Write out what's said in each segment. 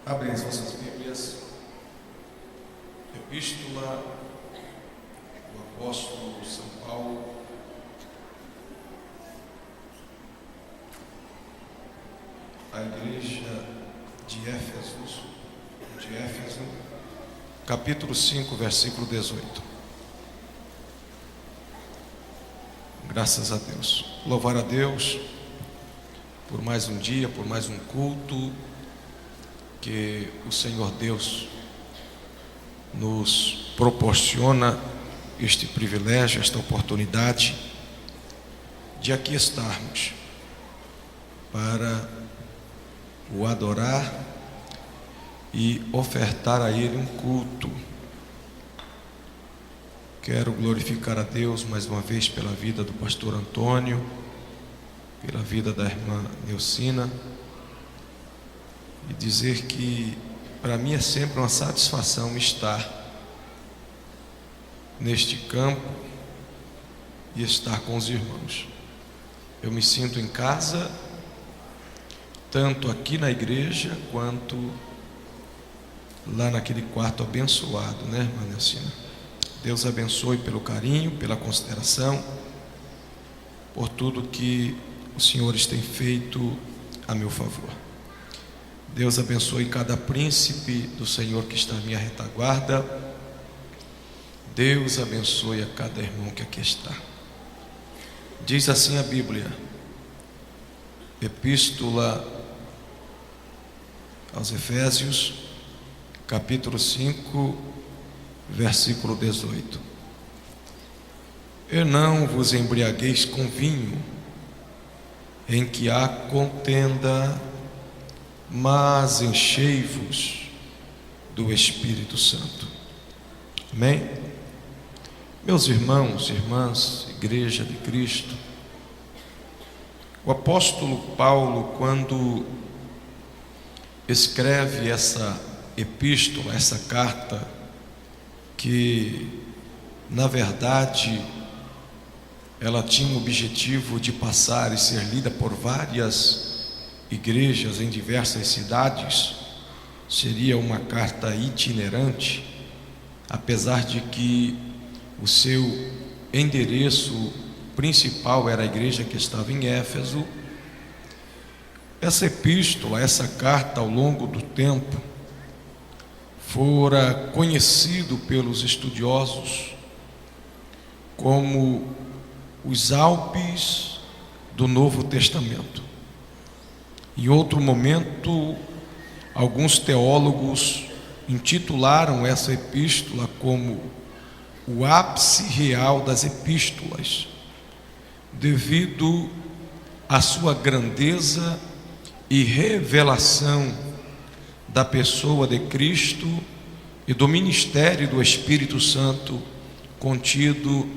Abrem as vossas Bíblias, Epístola do Apóstolo São Paulo à Igreja de Éfeso, capítulo 5, versículo 18. Graças a Deus, louvar a Deus por mais um dia, por mais um culto que o Senhor Deus nos proporciona, este privilégio, esta oportunidade de aqui estarmos para o adorar e ofertar a Ele um culto. Quero glorificar a Deus mais uma vez pela vida do pastor Antônio, pela vida da irmã Neucina, e dizer que para mim é sempre uma satisfação estar neste campo e estar com os irmãos. Eu me sinto em casa, tanto aqui na igreja quanto lá naquele quarto abençoado, né, irmã Neucina? Deus abençoe pelo carinho, pela consideração, por tudo que os senhores têm feito a meu favor. Deus abençoe cada príncipe do Senhor que está à minha retaguarda. Deus abençoe a cada irmão que aqui está. Diz assim a Bíblia, Epístola aos Efésios, capítulo 5, versículo 18. E não vos embriagueis com vinho, em que há contenda, mas enchei-vos do Espírito Santo. Amém? Meus irmãos e irmãs, Igreja de Cristo, o apóstolo Paulo, quando escreve essa epístola, essa carta, que na verdade ela tinha o objetivo de passar e ser lida por várias igrejas em diversas cidades, seria uma carta itinerante, apesar de que o seu endereço principal era a igreja que estava em Éfeso. Essa epístola, essa carta, ao longo do tempo, fora conhecido pelos estudiosos como os Alpes do Novo Testamento. Em outro momento, alguns teólogos intitularam essa epístola como o ápice real das epístolas, devido à sua grandeza e revelação da pessoa de Cristo e do ministério do Espírito Santo contido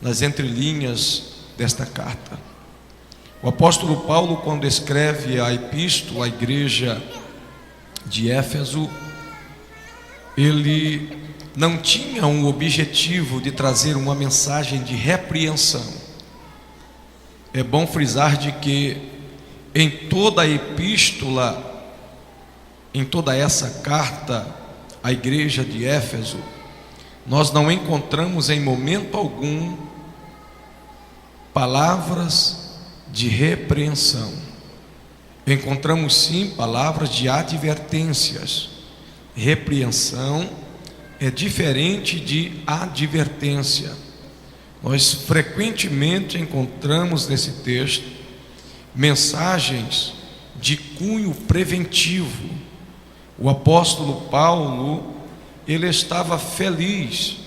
nas entrelinhas desta carta. O apóstolo Paulo, quando escreve a epístola à igreja de Éfeso, ele não tinha um objetivo de trazer uma mensagem de repreensão. É bom frisar de que em toda a epístola, em toda essa carta à igreja de Éfeso, nós não encontramos em momento algum palavras de repreensão. Encontramos sim palavras de advertências. Repreensão é diferente de advertência. Nós frequentemente encontramos nesse texto mensagens de cunho preventivo. O apóstolo Paulo, ele estava feliz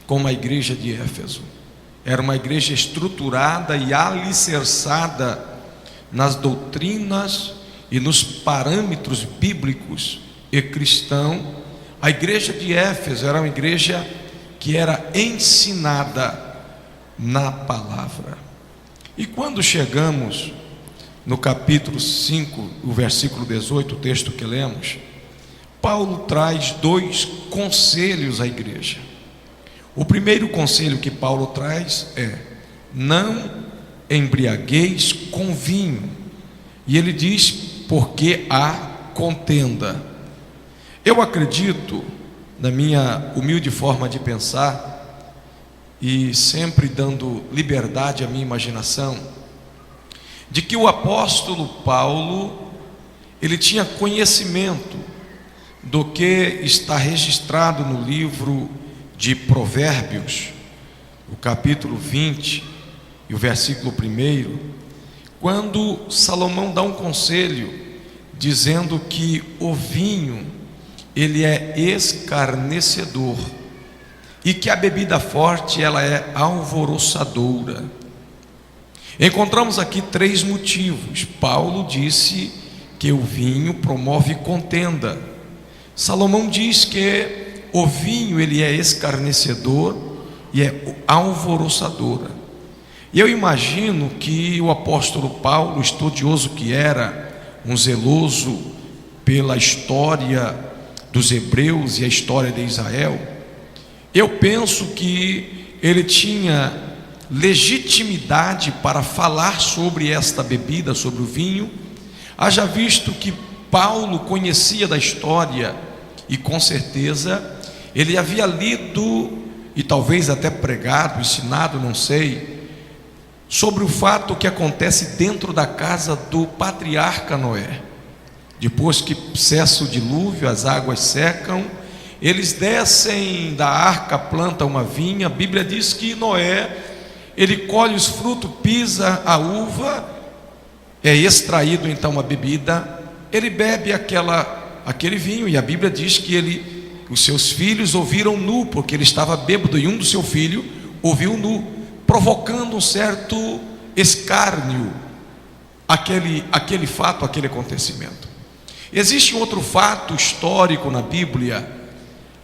com a igreja de Éfeso. Era uma igreja estruturada e alicerçada nas doutrinas e nos parâmetros bíblicos e cristãos. A igreja de Éfeso era uma igreja que era ensinada na palavra. E quando chegamos no capítulo 5, o versículo 18, o texto que lemos, Paulo traz dois conselhos à igreja. O primeiro conselho que Paulo traz é: não embriagueis com vinho. E ele diz: porque há contenda. Eu acredito, na minha humilde forma de pensar, e sempre dando liberdade à minha imaginação, de que o apóstolo Paulo, ele tinha conhecimento do que está registrado no livro de Provérbios, o capítulo 20 e o versículo 1, quando Salomão dá um conselho, dizendo que o vinho, ele é escarnecedor, e que a bebida forte, ela é alvoroçadora. Encontramos aqui 3 motivos. Paulo disse que o vinho promove contenda. Salomão diz que o vinho, ele é escarnecedor e é alvoroçadora. E eu imagino que o apóstolo Paulo, estudioso que era, um zeloso pela história dos hebreus e a história de Israel, eu penso que ele tinha legitimidade para falar sobre esta bebida, sobre o vinho, haja visto que Paulo conhecia da história e com certeza ele havia lido e talvez até pregado, ensinado, não sei, sobre o fato que acontece dentro da casa do patriarca Noé. Depois que cessa o dilúvio, as águas secam, eles descem da arca, plantam uma vinha. A Bíblia diz que Noé, ele colhe os frutos, pisa a uva, é extraído então a bebida, ele bebe aquele vinho, e a Bíblia diz que os seus filhos ouviram nu, porque ele estava bêbado, e um do seu filho ouviu nu, provocando um certo escárnio, aquele fato, aquele acontecimento. Existe um outro fato histórico na Bíblia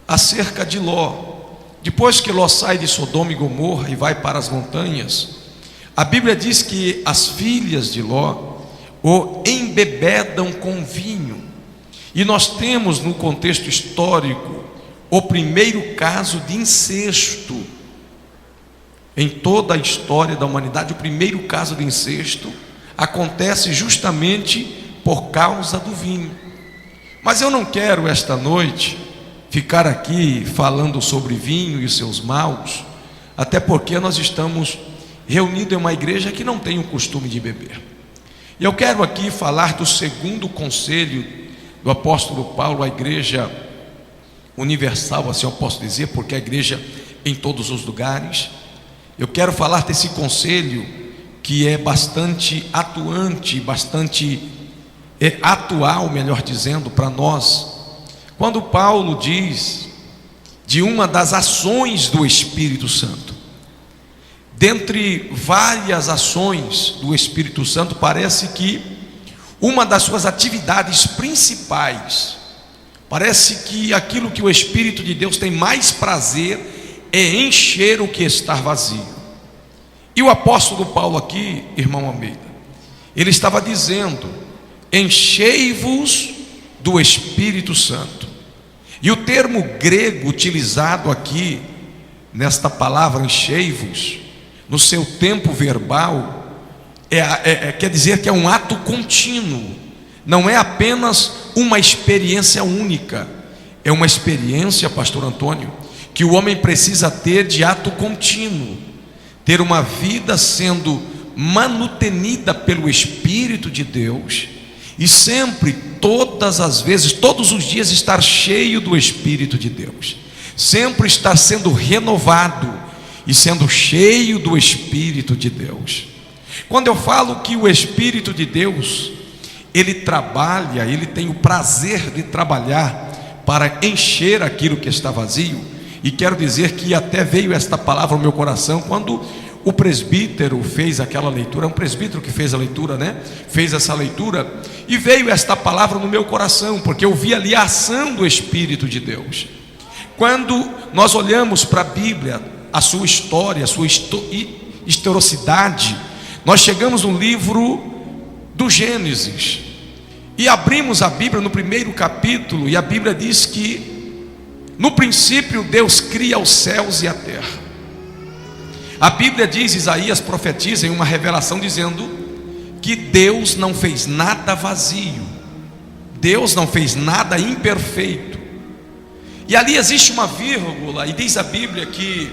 acerca de Ló. Depois que Ló sai de Sodoma e Gomorra e vai para as montanhas, a Bíblia diz que as filhas de Ló o embebedam com vinho. E nós temos no contexto histórico o primeiro caso de incesto em toda a história da humanidade. O primeiro caso de incesto acontece justamente por causa do vinho. Mas eu não quero esta noite ficar aqui falando sobre vinho e os seus maus, até porque nós estamos reunidos em uma igreja que não tem o costume de beber. E eu quero aqui falar do segundo conselho do apóstolo Paulo à igreja universal, assim eu posso dizer, porque a igreja em todos os lugares. Eu quero falar desse conselho que é bastante atuante, bastante atual, melhor dizendo, para nós. Quando Paulo diz de uma das ações do Espírito Santo, dentre várias ações do Espírito Santo, parece que uma das suas atividades principais, parece que aquilo que o Espírito de Deus tem mais prazer é encher o que está vazio. E o apóstolo Paulo aqui, irmão Almeida, ele estava dizendo: enchei-vos do Espírito Santo. E o termo grego utilizado aqui nesta palavra enchei-vos, no seu tempo verbal, quer dizer que é um ato contínuo, não é apenas uma experiência única, é uma experiência, pastor Antônio, que o homem precisa ter de ato contínuo, ter uma vida sendo manutenida pelo Espírito de Deus, e sempre, todas as vezes, todos os dias estar cheio do Espírito de Deus, sempre estar sendo renovado e sendo cheio do Espírito de Deus. Quando eu falo que o Espírito de Deus, ele trabalha, ele tem o prazer de trabalhar para encher aquilo que está vazio, e quero dizer que até veio esta palavra ao meu coração quando o presbítero fez aquela leitura, um presbítero que fez a leitura, né? Fez essa leitura, e veio esta palavra no meu coração, porque eu vi ali a ação do Espírito de Deus. Quando nós olhamos para a Bíblia, a sua história, a sua historicidade, nós chegamos no livro do Gênesis, e abrimos a Bíblia no primeiro capítulo, e a Bíblia diz que no princípio Deus cria os céus e a terra. A Bíblia diz, Isaías profetiza em uma revelação dizendo que Deus não fez nada vazio, Deus não fez nada imperfeito, E ali existe uma vírgula, e diz a Bíblia que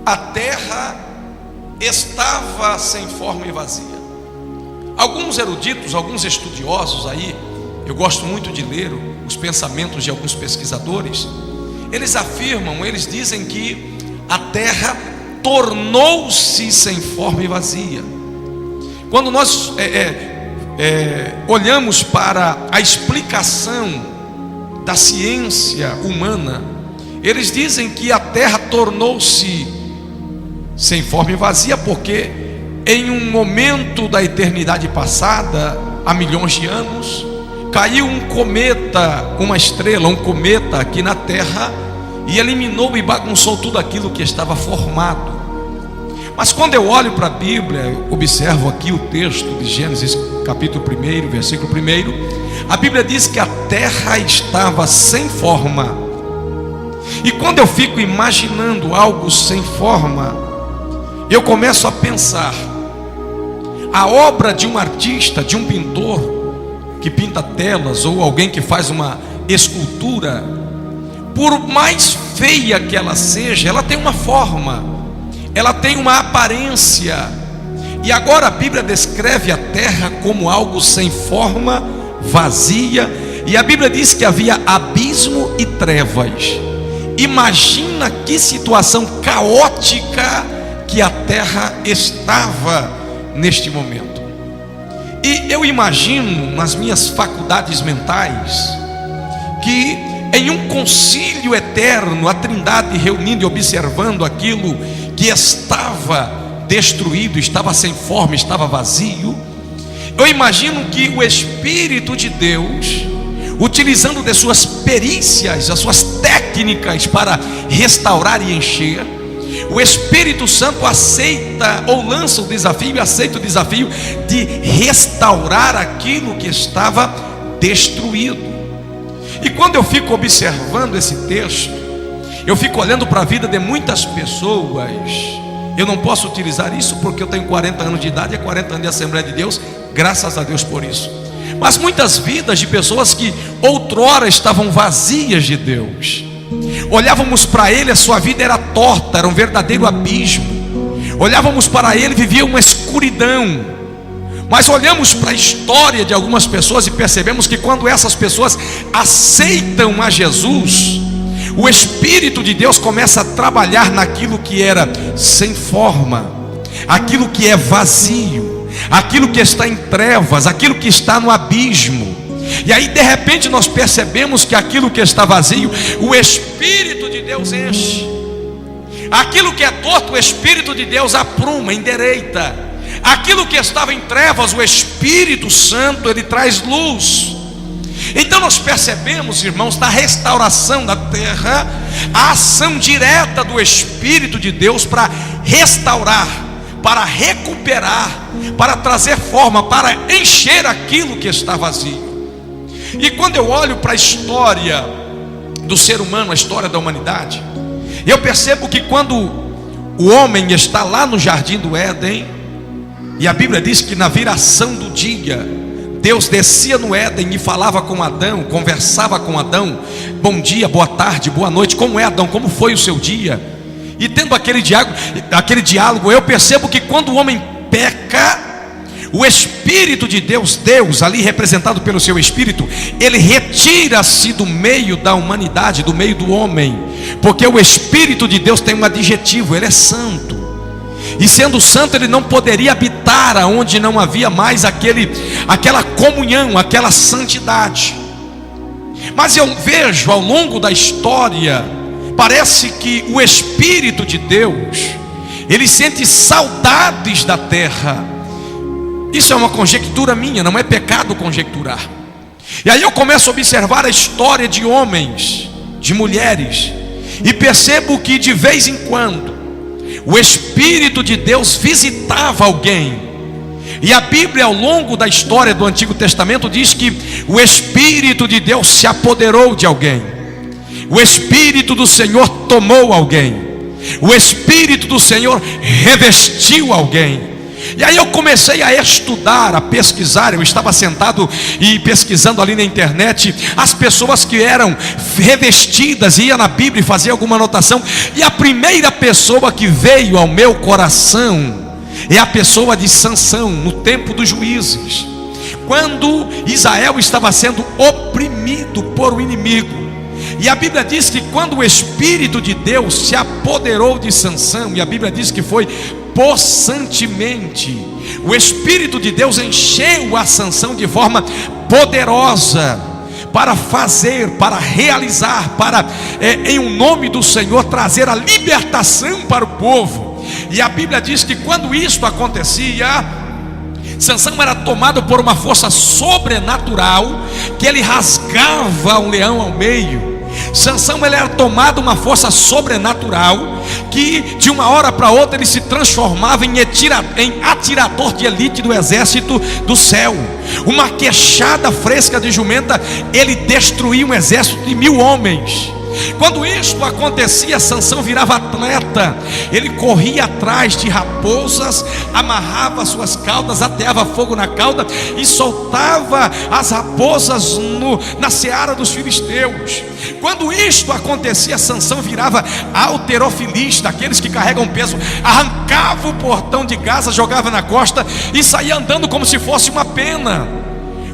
a terra estava sem forma e vazia. Alguns eruditos, alguns estudiosos aí, eu gosto muito de ler os pensamentos de alguns pesquisadores, eles afirmam, eles dizem que a terra tornou-se sem forma e vazia. Quando nós olhamos para a explicação da ciência humana, eles dizem que a terra tornou-se sem forma e vazia porque em um momento da eternidade passada, há milhões de anos, caiu um cometa, uma estrela, um cometa aqui na terra e eliminou e bagunçou tudo aquilo que estava formado. Mas quando eu olho para a Bíblia, eu observo aqui o texto de Gênesis capítulo 1, versículo 1, a Bíblia diz que a terra estava sem forma. E quando eu fico imaginando algo sem forma, eu começo a pensar, a obra de um artista, de um pintor que pinta telas, ou alguém que faz uma escultura, por mais feia que ela seja, ela tem uma forma, ela tem uma aparência. E agora a Bíblia descreve a terra como algo sem forma, vazia, e a Bíblia diz que havia abismo e trevas. Imagina que situação caótica que a terra estava neste momento. E eu imagino nas minhas faculdades mentais que em um concílio eterno, a Trindade reunindo e observando aquilo que estava destruído, estava sem forma, estava vazio. Eu imagino que o Espírito de Deus, utilizando de suas perícias, as suas técnicas para restaurar e encher, o Espírito Santo aceita ou lança o desafio, aceita o desafio de restaurar aquilo que estava destruído. E quando eu fico observando esse texto, eu fico olhando para a vida de muitas pessoas. Eu não posso utilizar isso porque eu tenho 40 anos de idade, é 40 anos de Assembleia de Deus, graças a Deus por isso. Mas muitas vidas de pessoas que outrora estavam vazias de Deus, olhávamos para ele, a sua vida era torta, era um verdadeiro abismo. Olhávamos para ele, vivia uma escuridão. Mas olhamos para a história de algumas pessoas e percebemos que quando essas pessoas aceitam a Jesus, o Espírito de Deus começa a trabalhar naquilo que era sem forma, aquilo que é vazio, aquilo que está em trevas, aquilo que está no abismo. E aí de repente nós percebemos que aquilo que está vazio, o Espírito de Deus enche. Aquilo que é torto, o Espírito de Deus apruma, endireita. Aquilo que estava em trevas, o Espírito Santo, ele traz luz. Então nós percebemos, irmãos, na restauração da terra, a ação direta do Espírito de Deus para restaurar, para recuperar, para trazer forma, para encher aquilo que está vazio. E quando eu olho para a história do ser humano, a história da humanidade, eu percebo que quando o homem está lá no jardim do Éden, e a Bíblia diz que na viração do dia, Deus descia no Éden e falava com Adão, conversava com Adão, bom dia, boa tarde, boa noite, como é Adão, como foi o seu dia? E tendo aquele diálogo, eu percebo que quando o homem peca, o Espírito de Deus, Deus ali representado pelo seu Espírito, ele retira-se do meio da humanidade, do meio do homem, porque o Espírito de Deus tem um adjetivo, ele é santo. E sendo santo, ele não poderia habitar aonde não havia mais aquela comunhão, aquela santidade. Mas eu vejo ao longo da história, parece que o Espírito de Deus, ele sente saudades da terra. Isso é uma conjectura minha, não é pecado conjecturar. E aí eu começo a observar a história de homens, de mulheres, e percebo que de vez em quando o Espírito de Deus visitava alguém. E a Bíblia, ao longo da história do Antigo Testamento, diz que o Espírito de Deus se apoderou de alguém. O Espírito do Senhor tomou alguém. O Espírito do Senhor revestiu alguém. E aí eu comecei a estudar, a pesquisar. Eu estava sentado e pesquisando ali na internet as pessoas que eram revestidas, ia na Bíblia e fazia alguma anotação. E a primeira pessoa que veio ao meu coração é a pessoa de Sansão, no tempo dos juízes, quando Israel estava sendo oprimido por um inimigo. E a Bíblia diz que quando o Espírito de Deus se apoderou de Sansão, e a Bíblia diz que foi possantemente, o Espírito de Deus encheu a Sansão de forma poderosa, para fazer, para realizar, para em um nome do Senhor trazer a libertação para o povo. E a Bíblia diz que quando isso acontecia, Sansão era tomado por uma força sobrenatural, que ele rasgava um leão ao meio. Sansão, ele era tomado uma força sobrenatural, que de uma hora para outra ele se transformava em atirador de elite do exército do céu. Uma queixada fresca de jumenta, ele destruía um exército de 1000 homens. Quando isto acontecia, Sansão virava atleta. Ele corria atrás de raposas, amarrava suas caudas, ateava fogo na cauda e soltava as raposas na seara dos filisteus. Quando isto acontecia, Sansão virava halterofilista, aqueles que carregam peso, arrancava o portão de Gaza, jogava na costa e saía andando como se fosse uma pena.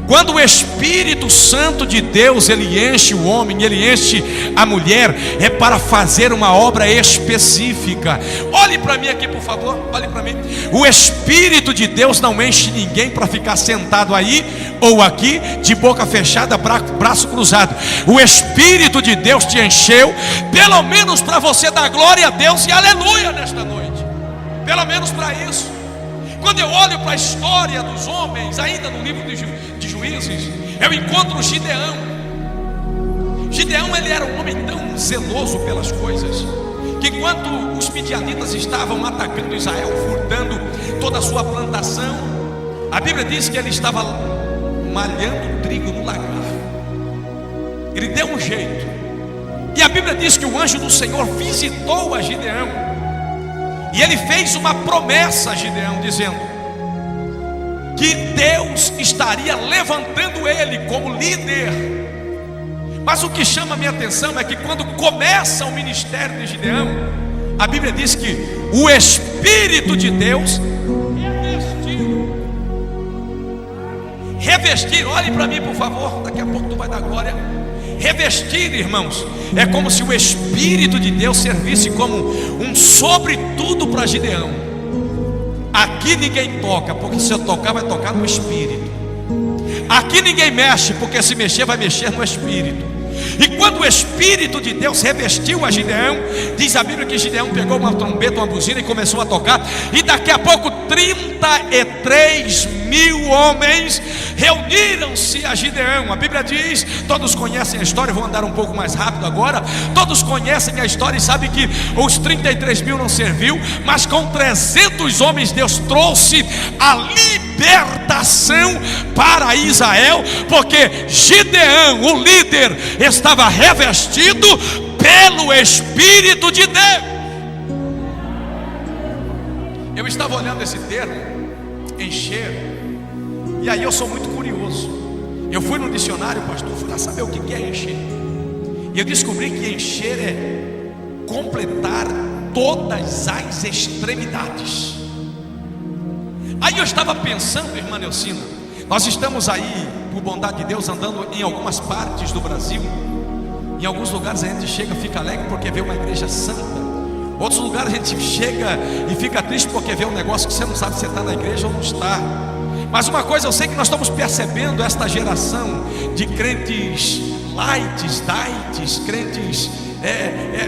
Quando o Espírito Santo de Deus, ele enche o homem, ele enche a mulher, é para fazer uma obra específica. Olhe para mim aqui, por favor, olhe para mim. O Espírito de Deus não enche ninguém para ficar sentado aí ou aqui, de boca fechada, braço cruzado. O Espírito de Deus te encheu, pelo menos para você dar glória a Deus e aleluia nesta noite. Pelo menos para isso. Quando eu olho para a história dos homens, ainda no livro de Juízes, eu encontro Gideão. Gideão, ele era um homem tão zeloso pelas coisas, que enquanto os midianitas estavam atacando Israel, furtando toda a sua plantação, a Bíblia diz que ele estava malhando trigo no lagar. Ele deu um jeito. E a Bíblia diz que o anjo do Senhor visitou a Gideão, e ele fez uma promessa a Gideão, dizendo que Deus estaria levantando ele como líder. Mas o que chama a minha atenção é que quando começa o ministério de Gideão, a Bíblia diz que o Espírito de Deus revestir, olhe para mim por favor, daqui a pouco tu vai dar glória. Revestir, irmãos, é como se o Espírito de Deus servisse como um sobretudo para Gideão. Aqui ninguém toca, porque se eu tocar, vai tocar no Espírito. Aqui ninguém mexe, porque se mexer, vai mexer no Espírito. E quando o Espírito de Deus revestiu a Gideão, diz a Bíblia que Gideão pegou uma trombeta, uma buzina e começou a tocar. E daqui a pouco 33.000 homens reuniram-se a Gideão. A Bíblia diz, todos conhecem a história, vou andar um pouco mais rápido agora. Todos conhecem a história e sabem que os 33.000 não serviu, mas com 300 homens Deus trouxe a libertação para Israel, porque Gideão, o líder, estava revestido pelo Espírito de Deus. Eu estava olhando esse termo, encher, e aí eu sou muito curioso. Eu fui no dicionário, pastor, fui lá saber o que é encher, e eu descobri que encher é completar todas as extremidades. Aí eu estava pensando, irmã Neucina, nós estamos aí, por bondade de Deus, andando em algumas partes do Brasil. Em alguns lugares a gente chega e fica alegre porque vê uma igreja santa. Outros lugares a gente chega e fica triste porque vê um negócio que você não sabe se você está na igreja ou não está. Mas uma coisa eu sei que nós estamos percebendo, esta geração de crentes lights, diets, crentes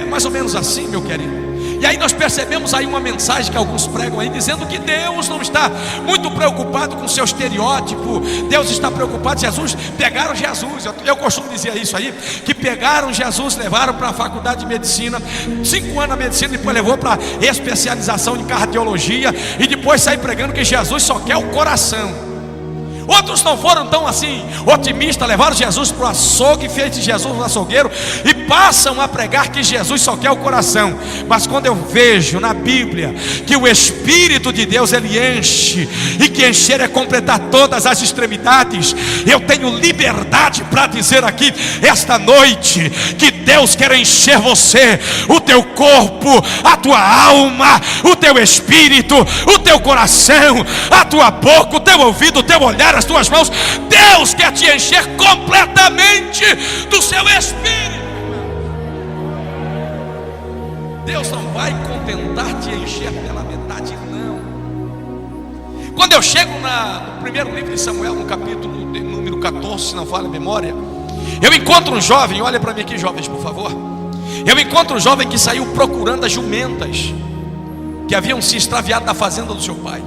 mais ou menos assim, meu querido. E aí nós percebemos aí uma mensagem que alguns pregam aí, dizendo que Deus não está muito preocupado com o seu estereótipo. Deus está preocupado. Pegaram Jesus, eu costumo dizer isso aí, que pegaram Jesus, levaram para a faculdade de medicina, 5 anos na medicina, depois levou para especialização em cardiologia, e depois sai pregando que Jesus só quer o coração. Outros não foram tão assim otimistas, levaram Jesus para o açougue, fez de Jesus um açougueiro e passam a pregar que Jesus só quer o coração. Mas quando eu vejo na Bíblia que o Espírito de Deus ele enche, e que encher é completar todas as extremidades, eu tenho liberdade para dizer aqui esta noite que Deus quer encher você, o teu corpo, a tua alma, o teu espírito, o teu coração, a tua boca, o teu ouvido, o teu olhar, as tuas mãos. Deus quer te encher completamente do seu espírito. Deus não vai contentar te encher pela metade, não. Quando eu chego no primeiro livro de Samuel, no capítulo número 14, se não falha a memória, eu encontro um jovem, olha para mim aqui, jovens, por favor. Eu encontro um jovem que saiu procurando as jumentas que haviam se extraviado da fazenda do seu pai.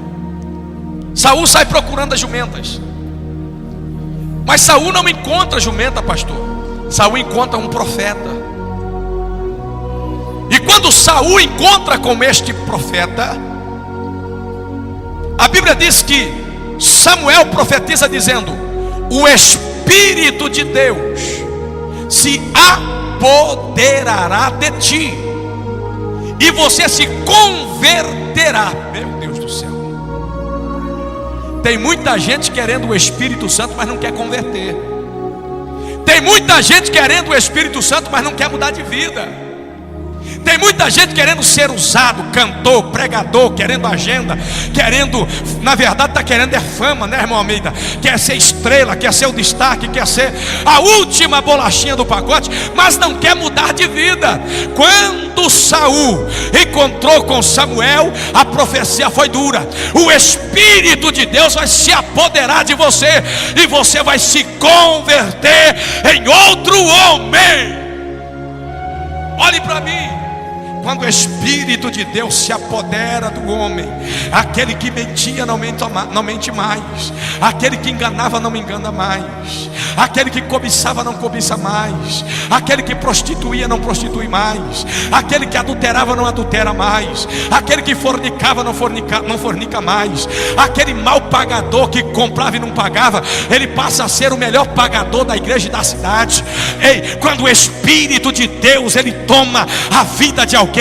Saul sai procurando as jumentas, mas Saul não encontra a jumenta, pastor. Saul encontra um profeta. E quando Saul encontra com este profeta, a Bíblia diz que Samuel profetiza dizendo: o Espírito de Deus se apoderará de ti, e você se converterá. Meu Deus do céu. Tem muita gente querendo o Espírito Santo, mas não quer converter. Tem muita gente querendo o Espírito Santo, mas não quer mudar de vida. Tem muita gente querendo ser usado, cantor, pregador, querendo agenda, querendo, na verdade está querendo é fama, né, irmão Almeida? Quer ser estrela, quer ser o destaque, quer ser a última bolachinha do pacote, mas não quer mudar de vida. Quando Saul encontrou com Samuel, a profecia foi dura: o Espírito de Deus vai se apoderar de você, e você vai se converter em outro homem. Olhe para mim. Quando o Espírito de Deus se apodera do homem, aquele que mentia não mente mais, aquele que enganava não engana mais, aquele que cobiçava não cobiça mais, aquele que prostituía não prostitui mais, aquele que adulterava não adultera mais, aquele que fornicava não fornica mais, aquele mal pagador que comprava e não pagava, ele passa a ser o melhor pagador da igreja e da cidade. Ei, quando o Espírito de Deus ele toma a vida de alguém,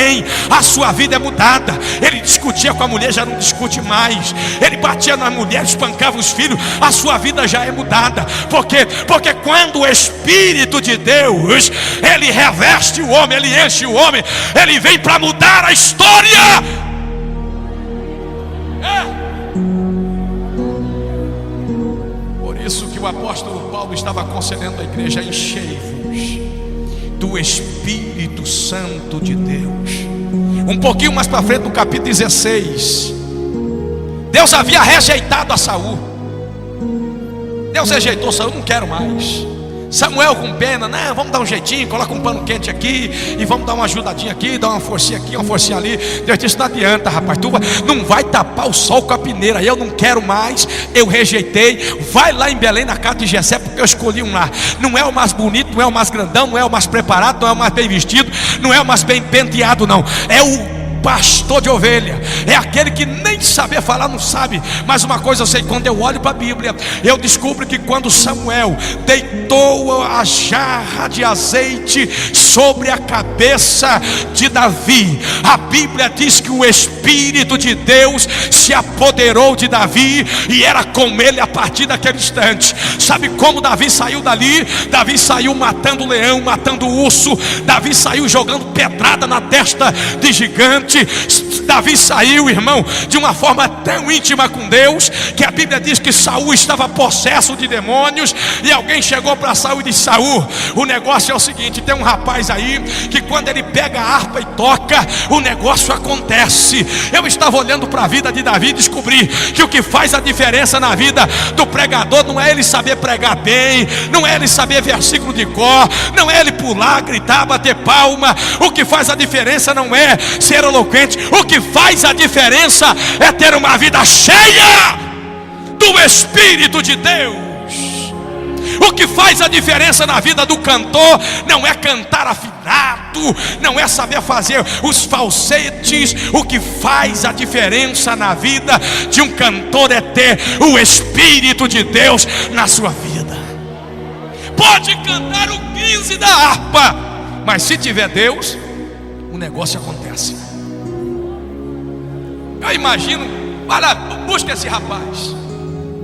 a sua vida é mudada. Ele discutia com a mulher, já não discute mais. Ele batia na mulher, espancava os filhos, a sua vida já é mudada. Por quê? Porque quando o Espírito de Deus ele reveste o homem, ele enche o homem, ele vem para mudar a história. Por isso que o apóstolo Paulo estava aconselhando a igreja: enchei-vos do Espírito Santo de Deus. Um pouquinho mais para frente, no capítulo 16, Deus havia rejeitado a Saul. Deus rejeitou Saul, não quero mais. Samuel com pena, não, vamos dar um jeitinho, coloca um pano quente aqui e vamos dar uma ajudadinha aqui, dar uma forcinha aqui, uma forcinha ali. Deus disse: não adianta, rapaz, tu não vai tapar o sol com a peneira. Eu não quero mais, eu rejeitei. Vai lá em Belém na casa de Jessé, porque eu escolhi um lá. Não é o mais bonito, não é o mais grandão, não é o mais preparado, não é o mais bem vestido, não é o mais bem penteado, não. É o pastor de ovelha, é aquele que nem saber falar não sabe. Mas uma coisa eu sei: quando eu olho para a Bíblia, eu descubro que quando Samuel deitou a jarra de azeite sobre a cabeça de Davi, a Bíblia diz que o Espírito de Deus se apoderou de Davi e era com ele a partir daquele instante. Sabe como Davi saiu dali? Davi saiu matando leão, matando urso. Davi saiu jogando pedrada na testa de gigante. Davi saiu, irmão, de uma forma tão íntima com Deus, que a Bíblia diz que Saul estava possesso de demônios. E alguém chegou para Saul e disse: Saul, o negócio é o seguinte, tem um rapaz aí que quando ele pega a harpa e toca, o negócio acontece. Eu estava olhando para a vida de Davi e descobri que o que faz a diferença na vida do pregador não é ele saber pregar bem, não é ele saber versículo de cor, não é ele pular, gritar, bater palma. O que faz a diferença não é ser eloquente. O que faz a diferença é ter uma vida cheia do Espírito de Deus. O que faz a diferença na vida do cantor não é cantar afinado, não é saber fazer os falsetes. O que faz a diferença na vida de um cantor é ter o Espírito de Deus na sua vida. Pode cantar o 15 da harpa, mas se tiver Deus, o negócio acontece. Eu imagino, vai lá, busca esse rapaz.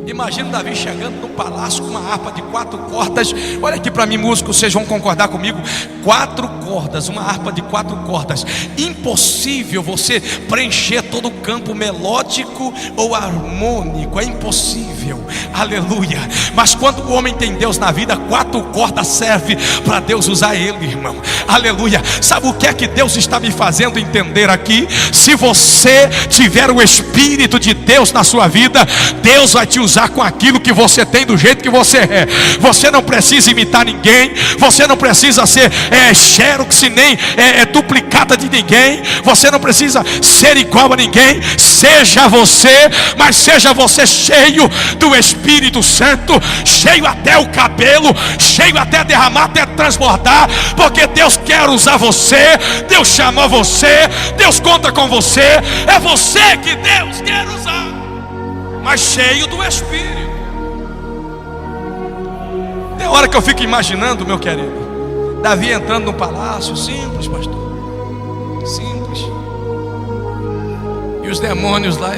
Imagina Davi chegando no palácio com uma harpa de 4 cordas. Olha aqui para mim, músicos, vocês vão concordar comigo. 4 cordas, uma harpa de 4 cordas. Impossível você preencher todo o campo melódico ou harmônico. É impossível, aleluia. Mas quando o homem tem Deus na vida, 4 cordas serve para Deus usar ele, irmão, aleluia. Sabe o que é que Deus está me fazendo entender aqui? Se você tiver o Espírito de Deus na sua vida, Deus vai te usar com aquilo que você tem, do jeito que você é. Você não precisa imitar ninguém, você não precisa ser xerox, nem duplicata de ninguém, você não precisa ser igual a ninguém. Seja você, mas seja você cheio do Espírito Santo, cheio até o cabelo, cheio até derramar, até transbordar, porque Deus quer usar você, Deus chamou você, Deus conta com você, é você que Deus quer usar, mas cheio do Espírito. Tem hora que eu fico imaginando, meu querido, Davi entrando no palácio, simples, pastor, simples, e os demônios lá.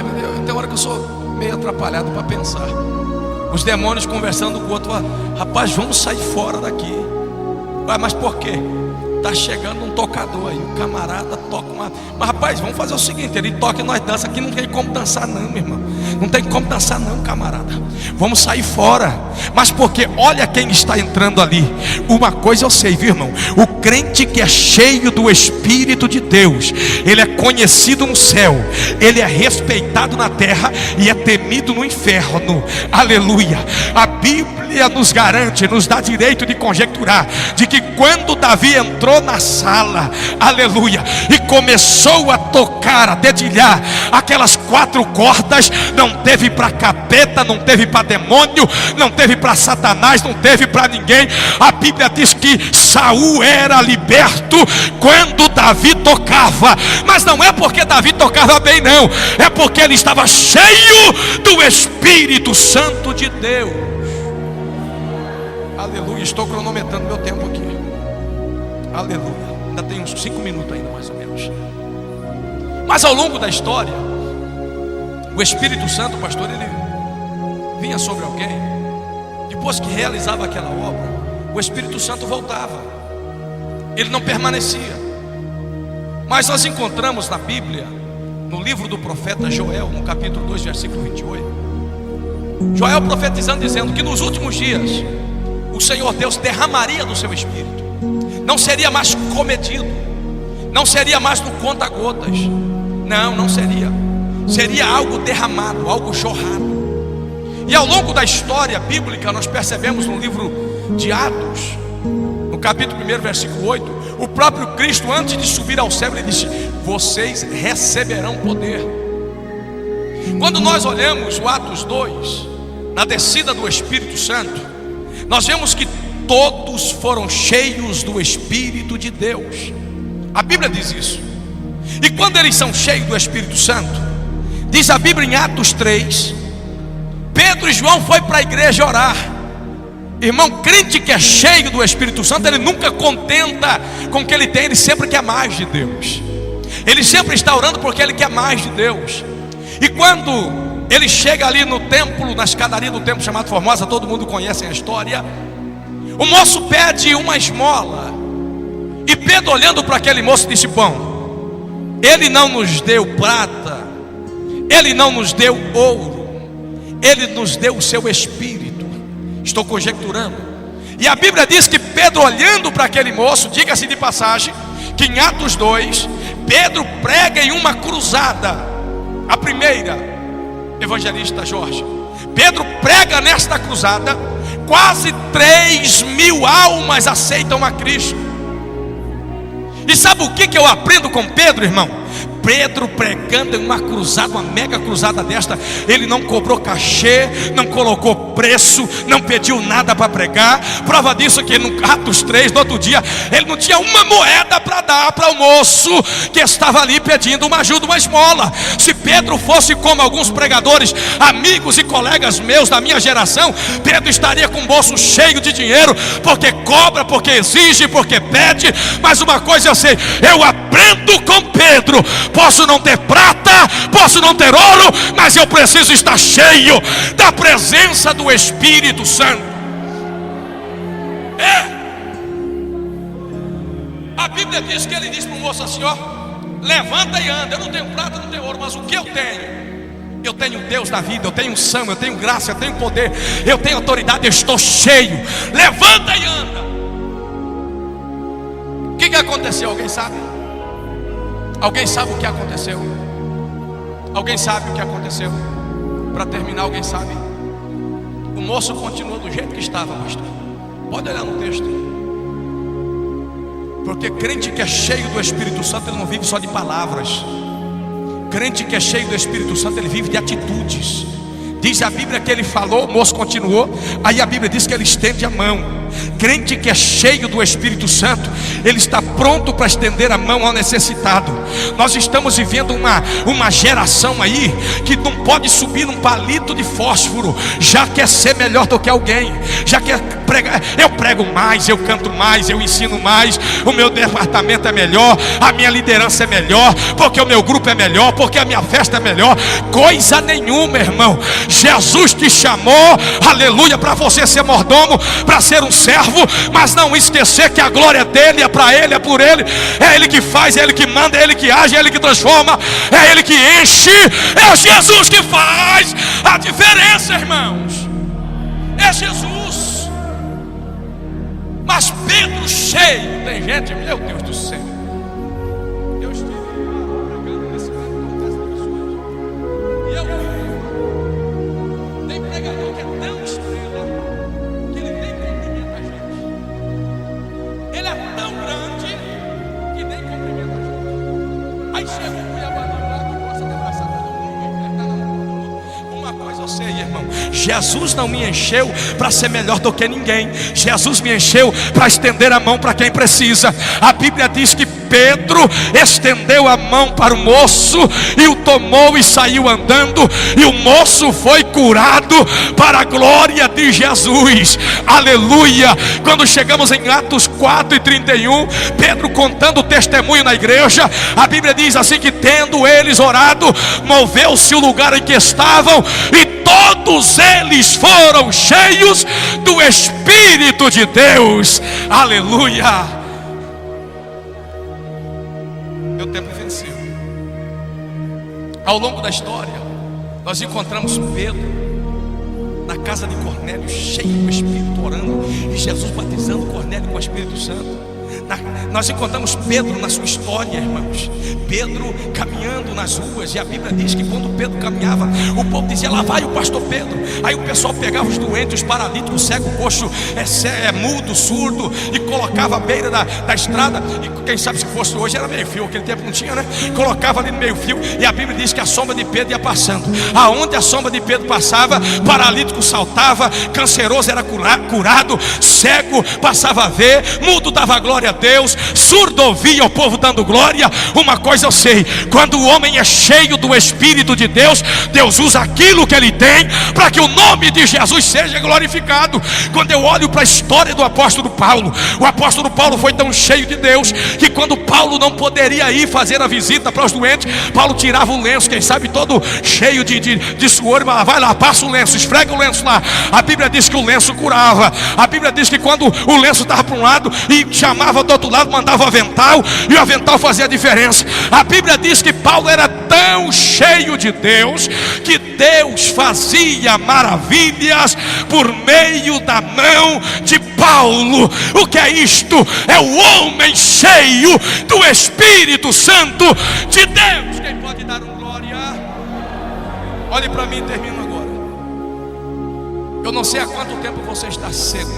Tem hora que eu sou meio atrapalhado para pensar. Os demônios conversando com o outro: rapaz, vamos sair fora daqui. Mas por quê? Está chegando um tocador aí, o camarada toca uma... Mas rapaz, vamos fazer o seguinte, ele toca e nós dança. Aqui não tem como dançar não, meu irmão. Não tem como dançar não, camarada. Vamos sair fora. Mas porque olha quem está entrando ali. Uma coisa eu sei, viu, irmão? O crente que é cheio do Espírito de Deus, ele é conhecido no céu, ele é respeitado na terra e é temido no inferno. Aleluia. A Bíblia nos garante, nos dá direito de conjecturar de que quando Davi entrou na sala, aleluia, e começou a tocar, a dedilhar aquelas 4 cordas, não teve para capeta, não teve para demônio, não teve para Satanás, não teve para ninguém. A Bíblia diz que Saul era liberto quando Davi tocava. Mas não é porque Davi tocava bem, não, é porque ele estava cheio do Espírito Santo de Deus. Aleluia. Estou cronometrando meu tempo aqui. Aleluia. Ainda tem uns 5 minutos ainda, mais ou menos. Mas ao longo da história, o Espírito Santo, pastor, ele vinha sobre alguém. Depois que realizava aquela obra, o Espírito Santo voltava. Ele não permanecia. Mas nós encontramos na Bíblia, no livro do profeta Joel, no capítulo 2, versículo 28, Joel profetizando, dizendo que nos últimos dias o Senhor Deus derramaria do seu Espírito. Não seria mais comedido, não seria mais no conta-gotas. Não seria. Seria algo derramado, algo jorrado. E ao longo da história bíblica, nós percebemos no livro de Atos, no capítulo 1, versículo 8, o próprio Cristo, antes de subir ao céu, ele disse: vocês receberão poder. Quando nós olhamos o Atos 2, na descida do Espírito Santo, nós vemos que todos foram cheios do Espírito de Deus. A Bíblia diz isso. E quando eles são cheios do Espírito Santo, diz a Bíblia em Atos 3, Pedro e João foi para a igreja orar. Irmão, crente que é cheio do Espírito Santo, ele nunca contenta com o que ele tem, ele sempre quer mais de Deus. Ele sempre está orando porque ele quer mais de Deus. E quando ele chega ali no templo, na escadaria do templo chamado Formosa, todo mundo conhece a história. O moço pede uma esmola, e Pedro, olhando para aquele moço, disse: bom, ele não nos deu prata, ele não nos deu ouro, ele nos deu o seu Espírito. Estou conjecturando. E a Bíblia diz que Pedro, olhando para aquele moço, diga-se de passagem, que em Atos 2, Pedro prega em uma cruzada, a primeira, evangelista Jorge. Pedro prega nesta cruzada, quase 3.000 almas aceitam a Cristo. E sabe o que eu aprendo com Pedro, irmão? Pedro pregando em uma cruzada, uma mega cruzada desta, ele não cobrou cachê, não colocou preço, não pediu nada para pregar. Prova disso que no Atos 3, no outro dia, ele não tinha uma moeda para dar para o moço que estava ali pedindo uma ajuda, uma esmola. Se Pedro fosse como alguns pregadores, amigos e colegas meus da minha geração, Pedro estaria com o bolso cheio de dinheiro, porque cobra, porque exige, porque pede. Mas uma coisa eu sei, eu aprendo com Pedro: posso não ter prata, posso não ter ouro, mas eu preciso estar cheio da presença do Espírito Santo. A Bíblia diz que ele disse para o moço assim: ó, levanta e anda. Eu não tenho prata, não tenho ouro, mas o que eu tenho? Eu tenho Deus da vida, eu tenho unção, eu tenho graça, eu tenho poder, eu tenho autoridade, eu estou cheio. Levanta e anda. O que aconteceu? Alguém sabe? Alguém sabe o que aconteceu? Alguém sabe o que aconteceu? Para terminar, alguém sabe? O moço continuou do jeito que estava, pastor. Pode olhar no texto. Porque crente que é cheio do Espírito Santo, ele não vive só de palavras. Crente que é cheio do Espírito Santo, ele vive de atitudes. Diz a Bíblia que ele falou, o moço continuou. Aí a Bíblia diz que ele estende a mão. Crente que é cheio do Espírito Santo, ele está pronto para estender a mão ao necessitado. Nós estamos vivendo uma geração aí que não pode subir num palito de fósforo, já quer ser melhor do que alguém, já quer pregar. Eu prego mais, eu canto mais, eu ensino mais, o meu departamento é melhor, a minha liderança é melhor, porque o meu grupo é melhor, porque a minha festa é melhor. Coisa nenhuma, irmão. Jesus te chamou, aleluia, para você ser mordomo, para ser um servo, mas não esquecer que a glória dele é para ele, é por ele. É ele que faz, é ele que manda, é ele que age, é ele que transforma, é ele que enche. É Jesus que faz a diferença, irmãos. É Jesus. Mas Pedro cheio, tem gente, meu Deus do céu, eu estive pregando nesse e eu tem pregador que é tão estrela que ele nem cumprimenta a gente. Ele é tão grande que nem cumprimenta a gente. Aí chega um cuiabano lá que gosta de abraçar todo mundo, apertar na mão todo mundo. Uma coisa eu sei, irmão: Jesus não me encheu para ser melhor do que ninguém. Jesus me encheu para estender a mão para quem precisa. A Bíblia diz que Pedro estendeu a mão para o moço e o tomou e saiu andando, e o moço foi curado para a glória de Jesus. Aleluia. Quando chegamos em Atos 4:31, Pedro contando o testemunho na igreja, a Bíblia diz assim que tendo eles orado, moveu-se o lugar em que estavam e todos eles foram cheios do Espírito de Deus. Aleluia. Meu tempo venceu. Ao longo da história, nós encontramos Pedro na casa de Cornélio, cheio do Espírito, orando, e Jesus batizando Cornélio com o Espírito Santo. Nós encontramos Pedro na sua história, irmãos. Pedro caminhando nas ruas, e a Bíblia diz que quando Pedro caminhava, o povo dizia: lá vai o pastor Pedro. Aí o pessoal pegava os doentes, os paralíticos, cego, coxo, mudo, surdo, e colocava à beira da estrada. E quem sabe se fosse hoje era meio fio, aquele tempo não tinha, né? Colocava ali no meio fio, e a Bíblia diz que a sombra de Pedro ia passando. Aonde a sombra de Pedro passava, paralítico saltava, canceroso era curado, cego passava a ver, mudo dava glória a Deus, surdo ouvia o povo dando glória. Uma coisa eu sei: quando o homem é cheio do Espírito de Deus, Deus usa aquilo que ele tem para que o nome de Jesus seja glorificado. Quando eu olho para a história do apóstolo Paulo, o apóstolo Paulo foi tão cheio de Deus que quando Paulo não poderia ir fazer a visita para os doentes, Paulo tirava o lenço, quem sabe todo cheio de suor, e falava: vai lá, passa o lenço, esfrega o lenço lá. A Bíblia diz que o lenço curava. A Bíblia diz que quando o lenço estava para um lado e chamava do outro lado, mandava o avental, e o avental fazia a diferença. A Bíblia diz que Paulo era tão cheio de Deus que Deus fazia maravilhas por meio da mão de Paulo. O que é isto? É o homem cheio do Espírito Santo de Deus. Quem pode dar um glória? Olhe para mim e termino agora. Eu não sei há quanto tempo você está seco,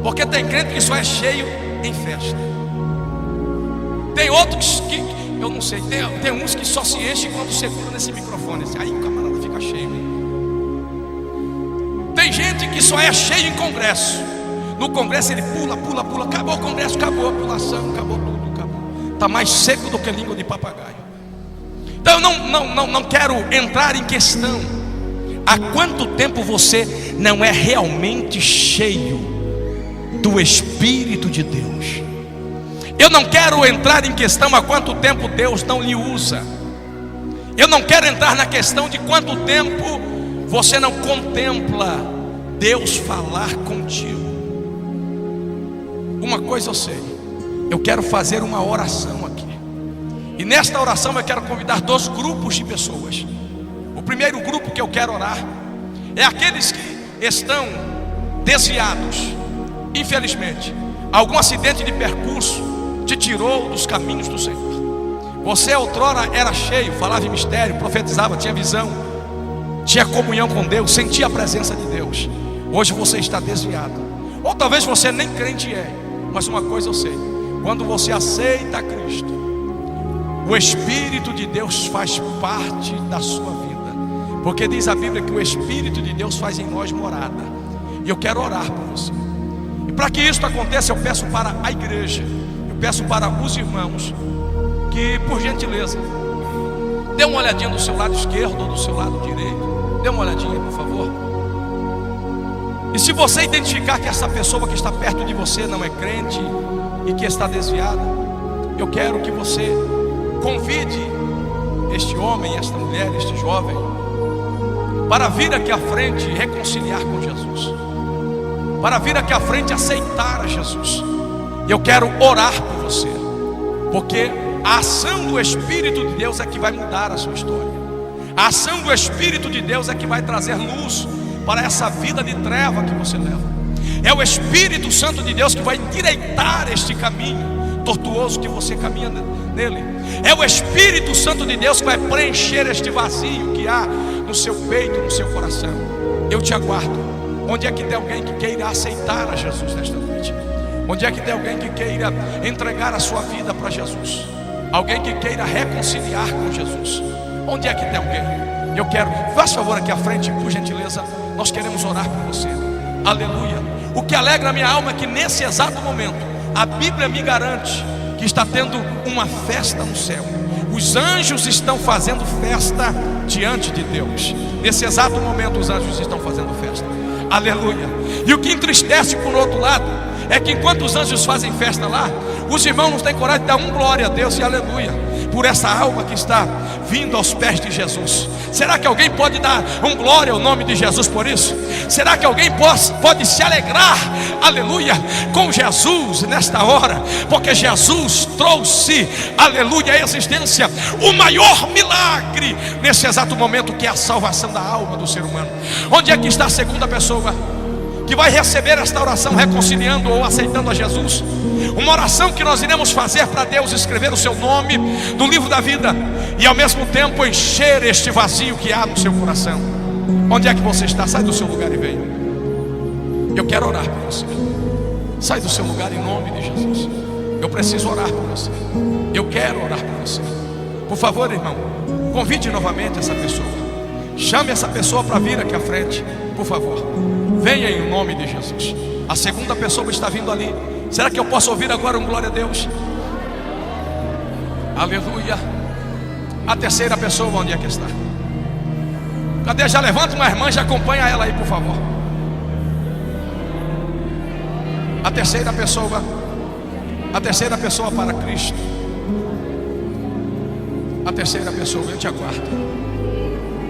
porque tem crente que só é cheio em festa. Tem outros Eu não sei, tem uns que só se enchem quando segura nesse microfone assim, aí o camarada fica cheio, hein? Tem gente que só é cheio em congresso. No congresso ele pula, acabou o congresso, acabou a pulação, acabou tudo, acabou. Está mais seco do que língua de papagaio. Então eu não quero entrar em questão há quanto tempo você não é realmente cheio do Espírito de Deus. Eu não quero entrar em questão há quanto tempo Deus não lhe usa. Eu não quero entrar na questão de quanto tempo você não contempla Deus falar contigo. Uma coisa eu sei, eu quero fazer uma oração aqui. E nesta oração eu quero convidar 2 grupos de pessoas. O primeiro grupo que eu quero orar é aqueles que estão desviados. Infelizmente, algum acidente de percurso te tirou dos caminhos do Senhor. Você outrora era cheio, falava em mistério, profetizava, tinha visão, tinha comunhão com Deus, sentia a presença de Deus. Hoje você está desviado. Ou talvez você nem crente é. Mas uma coisa eu sei, quando você aceita Cristo, o Espírito de Deus faz parte da sua vida. Porque diz a Bíblia que o Espírito de Deus faz em nós morada. E eu quero orar por você. E para que isso aconteça, eu peço para a igreja, eu peço para os irmãos que, por gentileza, dê uma olhadinha do seu lado esquerdo ou do seu lado direito. Dê uma olhadinha, por favor. E se você identificar que essa pessoa que está perto de você não é crente e que está desviada, eu quero que você convide este homem, esta mulher, este jovem, para vir aqui à frente e reconciliar com Jesus, para vir aqui à frente e aceitar a Jesus. Eu quero orar por você, porque a ação do Espírito de Deus é que vai mudar a sua história. A ação do Espírito de Deus é que vai trazer luz para essa vida de treva que você leva. É o Espírito Santo de Deus que vai endireitar este caminho tortuoso que você caminha nele. É o Espírito Santo de Deus que vai preencher este vazio que há no seu peito, no seu coração. Eu te aguardo. Onde é que tem alguém que queira aceitar a Jesus nesta noite? Onde é que tem alguém que queira entregar a sua vida para Jesus? Alguém que queira reconciliar com Jesus? Onde é que tem alguém? Eu quero, faz favor aqui à frente, por gentileza. Nós queremos orar por você. Aleluia. O que alegra a minha alma é que nesse exato momento a Bíblia me garante que está tendo uma festa no céu. Os anjos estão fazendo festa diante de Deus. Nesse exato momento os anjos estão fazendo festa. Aleluia. E o que entristece por outro lado é que enquanto os anjos fazem festa lá, os irmãos não têm coragem de dar glória a Deus e aleluia por essa alma que está vindo aos pés de Jesus. Será que alguém pode dar glória ao nome de Jesus por isso? Será que alguém pode se alegrar, aleluia, com Jesus nesta hora? Porque Jesus trouxe, aleluia, à existência o maior milagre nesse exato momento, que é a salvação da alma do ser humano. Onde é que está a segunda pessoa que vai receber esta oração, reconciliando ou aceitando a Jesus? Uma oração que nós iremos fazer para Deus escrever o seu nome no livro da vida e ao mesmo tempo encher este vazio que há no seu coração. Onde é que você está? Sai do seu lugar e venha. Eu quero orar por você. Sai do seu lugar em nome de Jesus. Eu preciso orar por você. Eu quero orar por você. Por favor, irmão, convide novamente essa pessoa. Chame essa pessoa para vir aqui à frente, por favor. Venha em nome de Jesus. A segunda pessoa está vindo ali. Será que eu posso ouvir agora glória a Deus? Aleluia. A terceira pessoa, onde é que está? Cadê? Já levanta uma irmã, já acompanha ela aí, por favor. A terceira pessoa para Cristo. A terceira pessoa, eu te aguardo.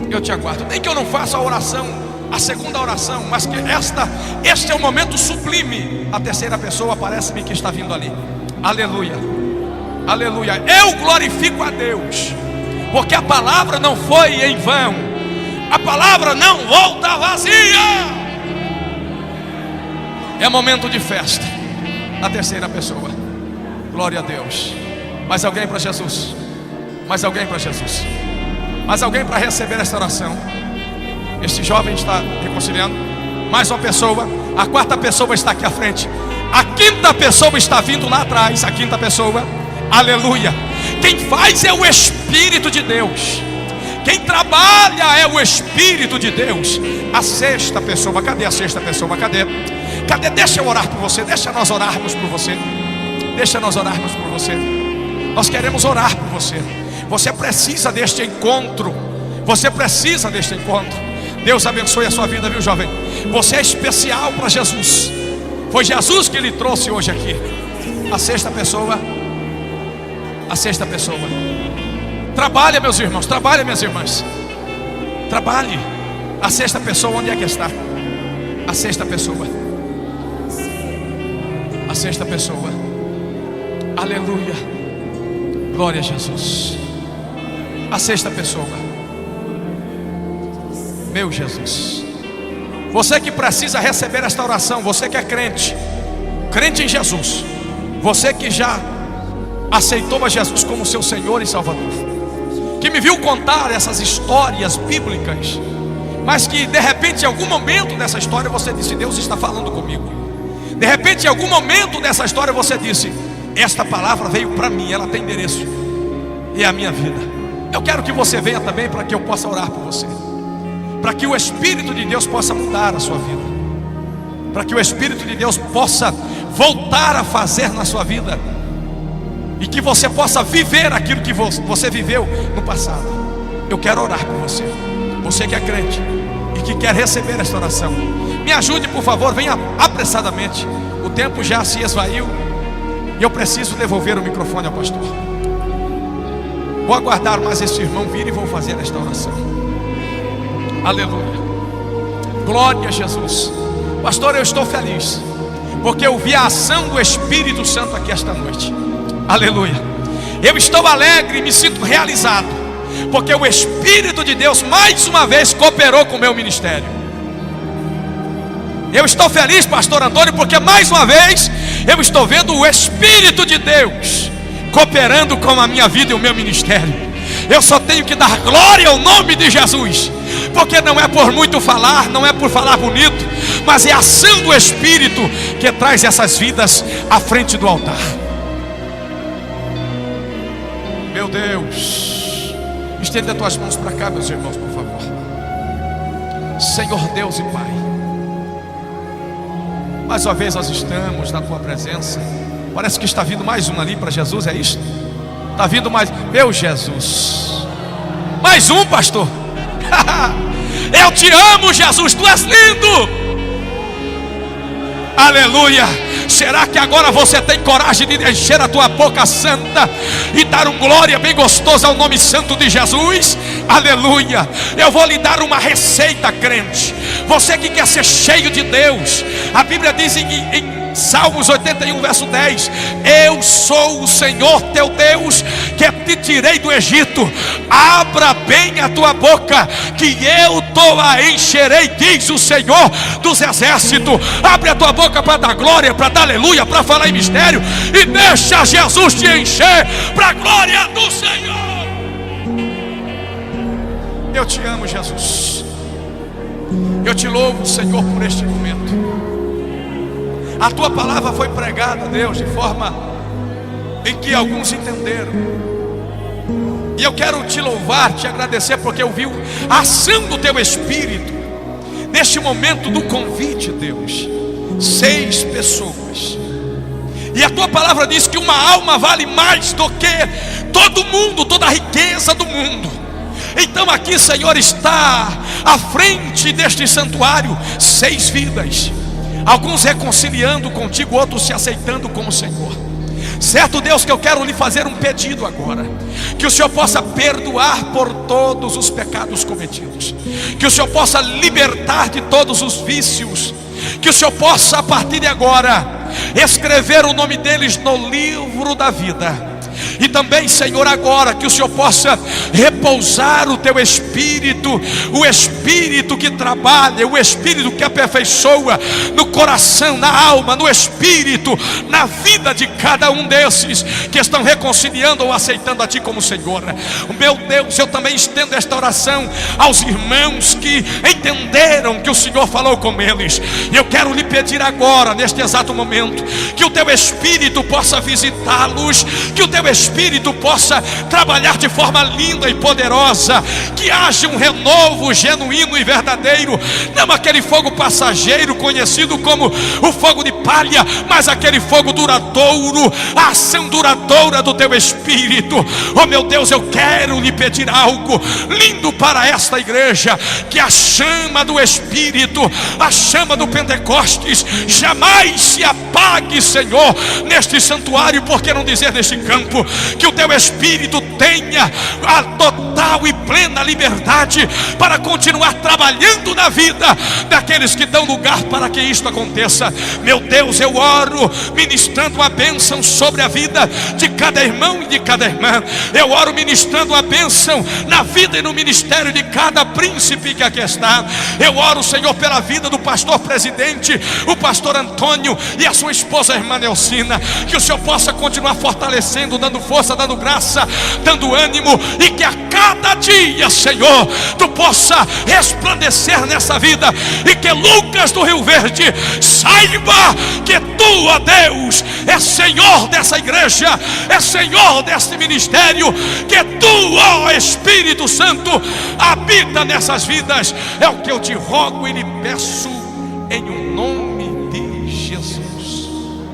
Eu te aguardo. Nem que eu não faça a oração, a segunda oração, mas que este é o momento sublime. A terceira pessoa parece-me que está vindo ali. Aleluia. Aleluia. Eu glorifico a Deus, porque a palavra não foi em vão. A palavra não volta vazia. É momento de festa. A terceira pessoa. Glória a Deus. Mais alguém para Jesus? Mais alguém para Jesus? Mais alguém para receber esta oração? Este jovem está reconciliando. Mais uma pessoa. A quarta pessoa está aqui à frente. A quinta pessoa está vindo lá atrás. A quinta pessoa. Aleluia. Quem faz é o Espírito de Deus. Quem trabalha é o Espírito de Deus. A sexta pessoa, cadê a sexta pessoa? Cadê? Deixa eu orar por você, deixa nós orarmos por você. Deixa nós orarmos por você. Nós queremos orar por você. Você precisa deste encontro. Você precisa deste encontro. Deus abençoe a sua vida, viu, jovem? Você é especial para Jesus. Foi Jesus que lhe trouxe hoje aqui. A sexta pessoa. A sexta pessoa. Trabalhe, meus irmãos, trabalhe, minhas irmãs. Trabalhe. A sexta pessoa, onde é que está? A sexta pessoa. A sexta pessoa. Aleluia. Glória a Jesus. A sexta pessoa. Meu Jesus. Você que precisa receber esta oração, você que é crente, crente em Jesus, você que já aceitou a Jesus como seu Senhor e Salvador, que me viu contar essas histórias bíblicas, mas que de repente em algum momento dessa história você disse: Deus está falando comigo. De repente em algum momento dessa história você disse: esta palavra veio para mim, ela tem endereço e é a minha vida. Eu quero que você venha também para que eu possa orar por você, para que o Espírito de Deus possa mudar a sua vida, para que o Espírito de Deus possa voltar a fazer na sua vida, e que você possa viver aquilo que você viveu no passado. Eu quero orar por você. Você que é crente e que quer receber esta oração, me ajude, por favor, venha apressadamente. O tempo já se esvaiu e eu preciso devolver o microfone ao pastor. Vou aguardar mais esse irmão vir e vou fazer esta oração. Aleluia. Glória a Jesus. Pastor, eu estou feliz porque eu vi a ação do Espírito Santo aqui esta noite. Aleluia. Eu estou alegre e me sinto realizado, porque o Espírito de Deus mais uma vez cooperou com o meu ministério. Eu estou feliz, pastor Antônio, porque mais uma vez eu estou vendo o Espírito de Deus cooperando com a minha vida e o meu ministério. Eu só tenho que dar glória ao nome de Jesus, porque não é por muito falar, não é por falar bonito, mas é a ação do Espírito que traz essas vidas à frente do altar. Meu Deus, estenda as tuas mãos para cá, meus irmãos, por favor. Senhor Deus e Pai, mais uma vez nós estamos na tua presença. Parece que está vindo mais um ali para Jesus, é isso? Está vindo mais, meu Jesus. Mais um, pastor. Eu te amo, Jesus, tu és lindo. Aleluia. Será que agora você tem coragem de encher a tua boca santa e dar glória bem gostosa ao nome santo de Jesus? Aleluia. Eu vou lhe dar uma receita, crente. Você que quer ser cheio de Deus, a Bíblia diz em Salmos 81, verso 10: eu sou o Senhor teu Deus, que te tirei do Egito. Abra bem a tua boca, que eu a encherei, diz o Senhor dos exércitos. Abre a tua boca para dar glória, para dar aleluia, para falar em mistério, e deixa Jesus te encher para a glória do Senhor. Eu te amo, Jesus. Eu te louvo, Senhor, por este momento. A tua palavra foi pregada, Deus, de forma em que alguns entenderam. E eu quero te louvar, te agradecer, porque eu vi a ação do teu Espírito neste momento do convite, Deus. 6 pessoas. E a tua palavra diz que uma alma vale mais do que todo mundo, toda a riqueza do mundo. Então aqui, Senhor, está à frente deste santuário 6 vidas. Alguns reconciliando contigo, outros se aceitando como Senhor. Certo, Deus, que eu quero lhe fazer um pedido agora: que o Senhor possa perdoar por todos os pecados cometidos, que o Senhor possa libertar de todos os vícios, que o Senhor possa a partir de agora escrever o nome deles no livro da vida. E também, Senhor, agora que o Senhor possa repousar o teu Espírito, o Espírito que trabalha, o Espírito que aperfeiçoa no coração, na alma, no Espírito, na vida de cada um desses que estão reconciliando ou aceitando a Ti como Senhor. Meu Deus, eu também estendo esta oração aos irmãos que entenderam que o Senhor falou com eles. Eu quero lhe pedir agora, neste exato momento, que o teu Espírito possa visitá-los, que o teu Espírito Espírito possa trabalhar de forma linda e poderosa, que haja um renovo genuíno e verdadeiro, não aquele fogo passageiro conhecido como o fogo de palha, mas aquele fogo duradouro, a ação duradoura do teu Espírito. Oh meu Deus, eu quero lhe pedir algo lindo para esta igreja: que a chama do Espírito, a chama do Pentecostes jamais se apague, Senhor, neste santuário, por que não dizer neste campo, que o teu Espírito tenha a total e plena liberdade para continuar trabalhando na vida daqueles que dão lugar para que isto aconteça. Meu Deus, eu oro ministrando a bênção sobre a vida de cada irmão e de cada irmã. Eu oro ministrando a bênção na vida e no ministério de cada príncipe que aqui está. Eu oro, Senhor, pela vida do pastor presidente, o pastor Antônio, e a sua esposa, a irmã Nelcina. Que o Senhor possa continuar fortalecendo, dando força, dando graça, dando ânimo, e que a cada dia, Senhor, tu possa resplandecer nessa vida, e que Lucas do Rio Verde saiba que tu, ó Deus, é Senhor dessa igreja, é Senhor deste ministério, que tu, ó Espírito Santo, habita nessas vidas. É o que eu te rogo e lhe peço em um nome